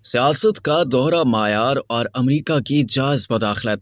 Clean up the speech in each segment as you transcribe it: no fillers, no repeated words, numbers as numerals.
सियासत का दोहरा मायार और अमेरिका की जायज़ मदाखलत।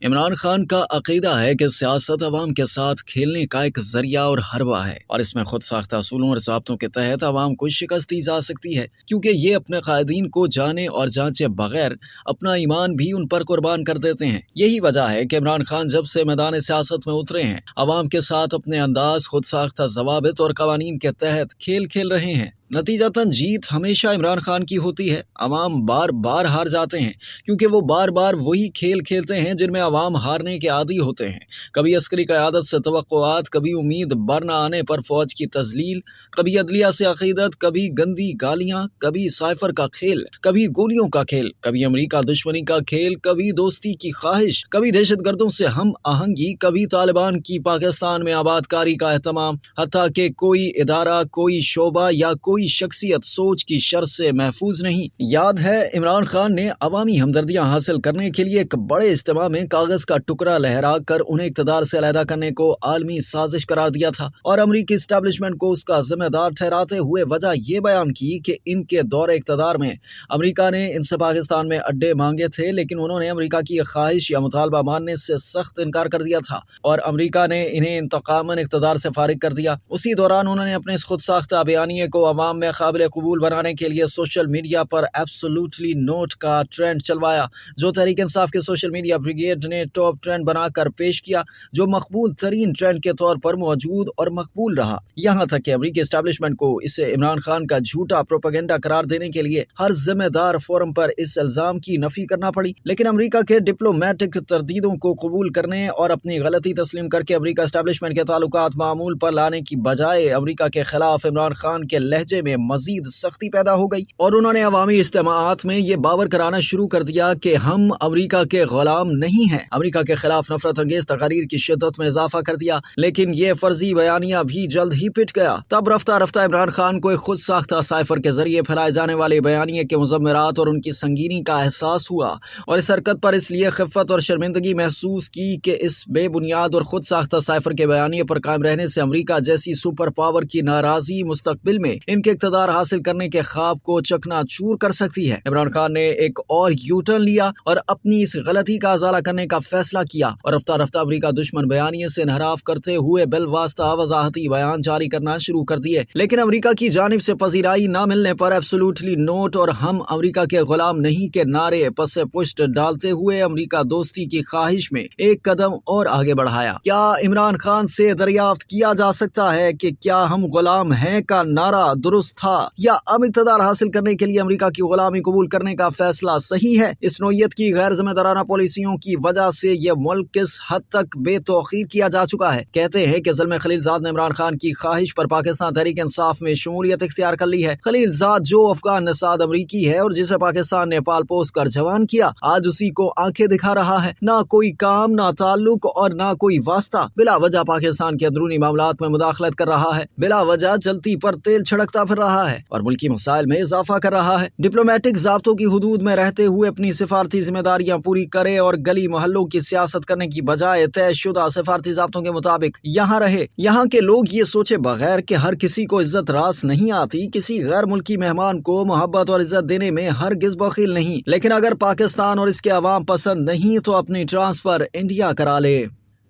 इमरान खान का अकीदा है कि सियासत अवाम के साथ खेलने का एक जरिया और हरबा है और इसमें खुद साख्ता असूलों और ज़ाब्तों के तहत अवाम को शिकस्त दी जा सकती है, क्योंकि ये अपने कायदीन को जाने और जांचे बगैर अपना ईमान भी उन पर कुर्बान कर देते हैं। यही वजह है कि इमरान खान जब से मैदान सियासत में उतरे हैं, अवाम के साथ अपने अंदाज, खुद साख्ता ज़वाबित और कवानीन के तहत खेल खेल रहे हैं। नतीजतन जीत हमेशा इमरान खान की होती है। अवाम बार बार हार जाते हैं क्योंकि वो बार बार वही खेल खेलते हैं जिनमें अवाम हारने के आदी होते हैं। कभी अस्करी क़यादत से तवक्कुआत, कभी उम्मीद बर न आने पर फौज की तजलील, कभी अदलिया से अकीदत, कभी गंदी गालियां, कभी साइफर का खेल, कभी गोलियों का खेल, कभी अमरीका दुश्मनी का खेल, कभी दोस्ती की ख्वाहिश, कभी दहशत गर्दों से हम आहंगी, कभी तालिबान की पाकिस्तान में आबादकारी का एहतमाम, हत्ता के कोई इदारा, कोई शोबा या कोई शख्सियत सोच की शर से महफूज नहीं। याद है इमरान खान ने अवामी हमदर्दियां हासिल करने के लिए एक बड़े इज्तिमा में कागज का टुकड़ा लहरा कर उन्हें इक़्तिदार से अलहदा करने को आलमी साजिश करार दिया था और अमरीकी इस्टेब्लिशमेंट को उसका जिम्मेदार ठहराते हुए वजह ये बयान की कि इनके दौरे इक़्तिदार में अमरीका ने इनसे पाकिस्तान में अड्डे मांगे थे, लेकिन उन्होंने अमरीका की ख्वाहिश या मुतालबा मानने से सख्त इनकार कर दिया था और अमरीका ने इन्हें इंतकामन इक़्तिदार से फारिग कर दिया। उसी दौरान उन्होंने अपने इस खुद साख्ता बयानिए को अवाम में काबिल कबूल बनाने के लिए सोशल मीडिया पर एब्सोल्युटली नोट का ट्रेंड चलवाया, जो तहरीक इंसाफ के सोशल मीडिया ब्रिगेड ने टॉप ट्रेंड बनाकर पेश किया, जो मकबूल तरीन ट्रेंड के तौर पर मौजूद और मकबूल रहा। यहाँ तक कि अमरीकी एस्टेब्लिशमेंट को इसे इमरान खान का झूठा प्रोपेगेंडा करार देने के लिए हर जिम्मेदार फोरम पर इस इल्जाम की नफी करना पड़ी। लेकिन अमरीका के डिप्लोमेटिक तरदीदों को कबूल करने और अपनी गलती तस्लीम करके अमरीका एस्टेब्लिशमेंट के ताल्लुकात मामूल पर लाने की बजाय अमरीका के खिलाफ इमरान खान के लहजे में मजीद सख्ती पैदा हो गई और उन्होंने अवामी इज्तिमाआत में ये बावर कराना शुरू कर दिया कि हम अमरीका के गुलाम नहीं हैं। अमरीका के खिलाफ नफरत अंगेज तकारीर की शिद्दत में इजाफा कर दिया, लेकिन ये फर्जी बयानिया भी जल्द ही पिट गया। तब रफ्ता रफ्ता इमरान खान को एक खुद साख्ता साइफर के जरिए फैलाए जाने वाले बयानिए के मुज़म्मरात और उनकी संगीनी का एहसास हुआ और इस हरकत पर इसलिए खिफ़त और शर्मिंदगी महसूस की कि इस बेबुनियाद और खुद साख्ता साइफर के बयानिए पर कायम रहने से अमरीका जैसी सुपर पावर की नाराजगी मुस्तकबिल में इनके इक़्तिदार हासिल करने के ख्वाब को चकनाचूर कर सकती है। इमरान खान ने एक और यू टर्न लिया और अपनी इस गलती का अजाला करने का फैसला किया और रफ्ता रफ्ता अमरीका दुश्मन बयानिए से इनहराफ करते हुए बिलवास्ता वजाहती बयान जारी करना शुरू कर दिए। लेकिन अमरीका की जानिब से पजीराई न मिलने पर एब्सोल्युटली नोट और हम अमरीका के गुलाम नहीं के नारे पसे पुष्ट डालते हुए अमरीका दोस्ती की ख्वाहिश में एक कदम और आगे बढ़ाया। क्या इमरान खान से दरियाफ्त किया जा सकता है कि क्या हम गुलाम हैं का नारा दुरुस्त था या अब इक़्तिदार हासिल करने के लिए अमरीका की गुलामी कबूल करने का फैसला सही है? इस नोयत की गैर जिम्मेदाराना पॉलिसियों की वजह से यह मुल्क किस हद तक बेतौकीर किया जा चुका है। कहते हैं कि ज़ल्मे खलीलजाद ने इमरान खान की ख्वाहिश पर पाकिस्तान तहरीक इंसाफ में शमूलियत इख्तियार कर ली है। खलीलजाद जो अफगान नसाद अमरीकी है और जिसे पाकिस्तान ने पाल पोस कर जवान किया, आज उसी को आंखें दिखा रहा है। ना कोई काम, ना ताल्लुक और ना कोई वास्ता, बिला वजह पाकिस्तान के अंदरूनी मामलात में मुदाखलत कर रहा है, बिला वजह जलती पर तेल छिड़कता फिर रहा है और मुल्की मसाइल में इजाफा कर रहा है। डिप्लोमेटिक ज़ाब्तों की हुदूद में रहते हुए अपनी सिफारती जिम्मेदारियां पूरी करे और गली मोहल्लों की सियासत करने की बजाय तयशुदा सिफारती ज़ाब्तों के मुताबिक यहाँ रहे। यहाँ के लोग ये सोचे बगैर कि हर किसी को इज्जत रास नहीं आती, किसी गैर मुल्की मेहमान को मोहब्बत और इज्जत देने में हरगिज़ बखील नहीं, लेकिन अगर पाकिस्तान और इसके अवाम पसंद नहीं तो अपनी ट्रांसफर इंडिया करा ले।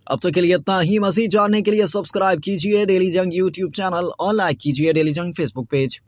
अब तक के लिए इतना ही। मज़ीद जानने के लिए सब्सक्राइब कीजिए डेली जंग यूट्यूब चैनल और लाइक कीजिए डेली जंग फेसबुक पेज।